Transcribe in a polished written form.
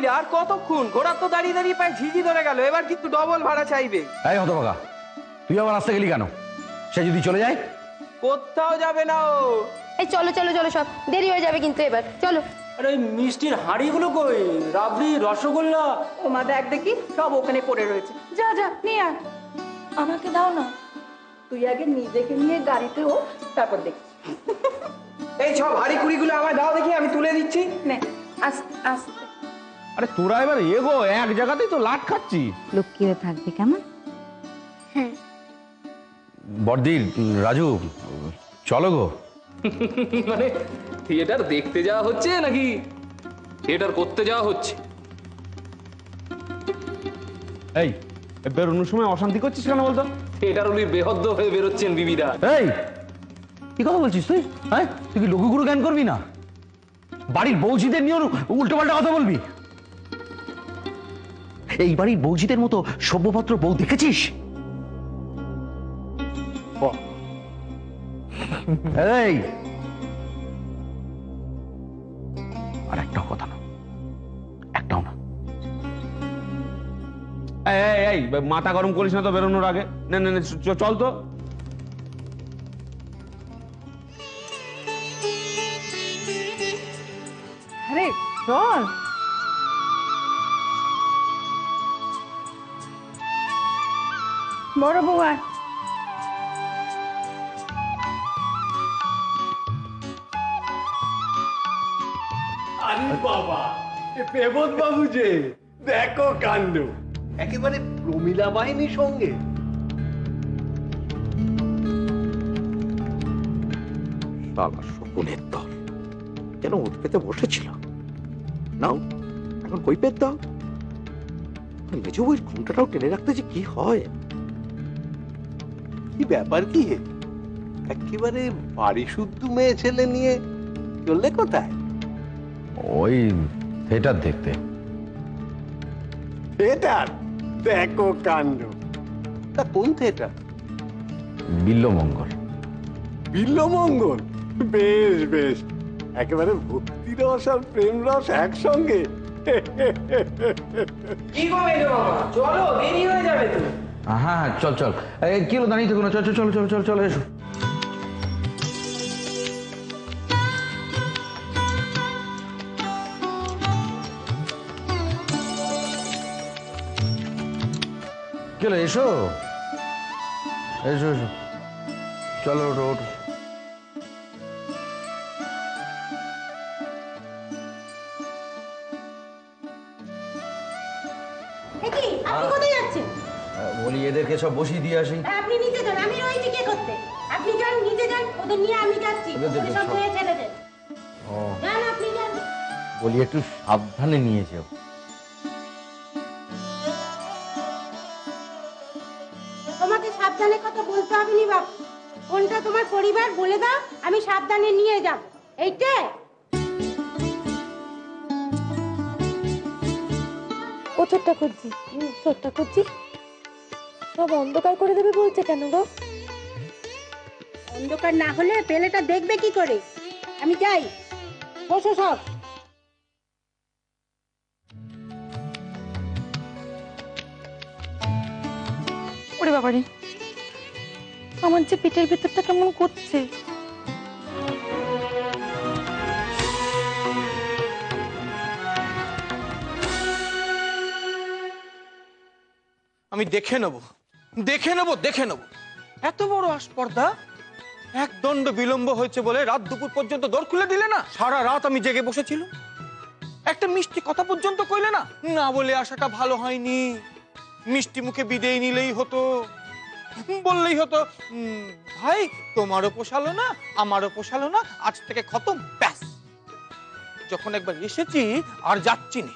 রে, আর কতক্ষণ? ঘোড়া তো দাঁড়িয়ে দাঁড়িয়ে প্রায় ঝিঝি ধরে গেল, এবার কিন্তু ডবল ভাড়া চাইবে। এই হতভাগা, তুই আবার আসতে গেলি কেন? সে যদি চলে যায়? কোথাও যাবে না ও। এই চলো চলো চলো, সব দেরি হয়ে যাবে কিন্তু এবার, চলো। আরে মিষ্টির হাঁড়িগুলো কই? রাবড়ি, রসগোল্লা। ও মা, দেখ দেখি, সব ওখানে পড়ে রয়েছে। যা যা নিয়ে আয়। আমাকে দাও না। তুই আগে নিজেকে নিয়ে গাড়িতে ও, তারপর দেখি। এই সব হাড়ি কুড়িগুলো আমায় দাও দেখি, আমি তুলে দিচ্ছি। নে, আস্তে আস্তে। আরে তোরা এবার এগো, এক জায়গাতেই তো লাট খাচ্ছি। লক্ষ্মীও থাকবে কেমন? হ্যাঁ। বড়দি, রাজু, চলো গো। মানে থিয়েটার দেখতে যাওয়া হচ্ছে নাকি থিয়েটার করতে যাওয়া হচ্ছে? এই বেরোনোর সময় অশান্তি করছিস কেন বলতো? থিয়েটার উনি বেহদ্দ হয়ে বেরোচ্ছেন বিবিরা। এই কি কথা বলছিস তুই? হ্যাঁ, তুই কি লঘুগুরু জ্ঞান করবি না? বাড়ির বৌজিদের নিয়ে উল্টো পাল্টা কথা বলবি? এই বাড়ির বৌজিদের মতো সভ্যভদ্র বউ দেখেছিস? এই আর একটাও কথা না, একটাও না। এই মাথা গরম করিস না তো বেরোনোর আগে। না না চল তো। আরে চল। বড় বৌয়া, আরে বাবা, পেবত বাবু যে, দেখো কাণ্ড, একেবারে প্রমীলা বাহিনীর সঙ্গে। শালা শকুনের দল যেন ওত পেতে বসেছিল। নাও এখন কই পেত দাও। মেজো বইয়ের ঘুমটাটাও টেনে রাখতে যে কি হয়। কি ব্যাপার কি হে? একেবারে বাড়ি শুদ্ধ মেয়ে ছেলে নিয়ে চললে কোথায়? ওই থিয়েটার দেখতে। থিয়েটার? দেখো কাণ্ড। তা কোন থিয়েটার? বিল্লমঙ্গল। বিল্লমঙ্গল? বেশ বেশ, একেবারে ভক্তি রস আর প্রেম রস একসঙ্গে। কি গো মেজো বাবা, চলো, দেরি হয়ে যাবে তো। হ্যাঁ হ্যাঁ চল চল। কি হলো, দাঁড়িয়ে থাকো না, চল চল চল চল চল চল এসো। কি হলো, এসো এসো এসো, চলো ওঠো ওঠো। আপনি কোথায় যাচ্ছেন? বলি এদেরকে সব বসিয়ে দিয়ে আসি। আপনি নিচে যান, আমি রয়েছি কে করতে। আপনি যান, নিচে যান, ওদের নিয়ে আমি যাচ্ছি। ওদের সব ধুয়ে ছেড়ে দেন। যান, আপনি যান। বলি একটু সাবধানে নিয়ে যাও। তোমাকে সাবধানে কথা বলতে হবে নি বাপ। কোনটা তোমার পরিবার বলে দাও, আমি সাবধানে নিয়ে যাব। এইটা ও ছোট্টা খুঁজছি, ছোট্টা খুঁজছি, সব অন্ধকার করে দেবে বলছে কেন গো? অন্ধকার না হলে পেলেটা দেখবে কি করে? আমি যাই, বসো সব। ওরে বাবারে, আমার যে পেটের ভেতরটা কেমন করছে। আমি দেখে নেব, দেখে নেব, দেখে নেব। এত বড় আস্পর্ধা, এক দণ্ড বিলম্ব হয়েছে বলে রাত দুপুর পর্যন্ত দর খুলে দিলে না। সারা রাত আমি জেগে বসেছিলাম, একটা মিষ্টি কথা পর্যন্ত কইলে না। না বলে আসাটা ভালো হয়নি, মিষ্টি মুখে বিদেয় নিলেই হতো, বললেই হতো ভাই তোমারও পোষালো না আমারও পোষালো না, আজ থেকে খতম, ব্যাস। যখন একবার এসেছি আর যাচ্ছি না।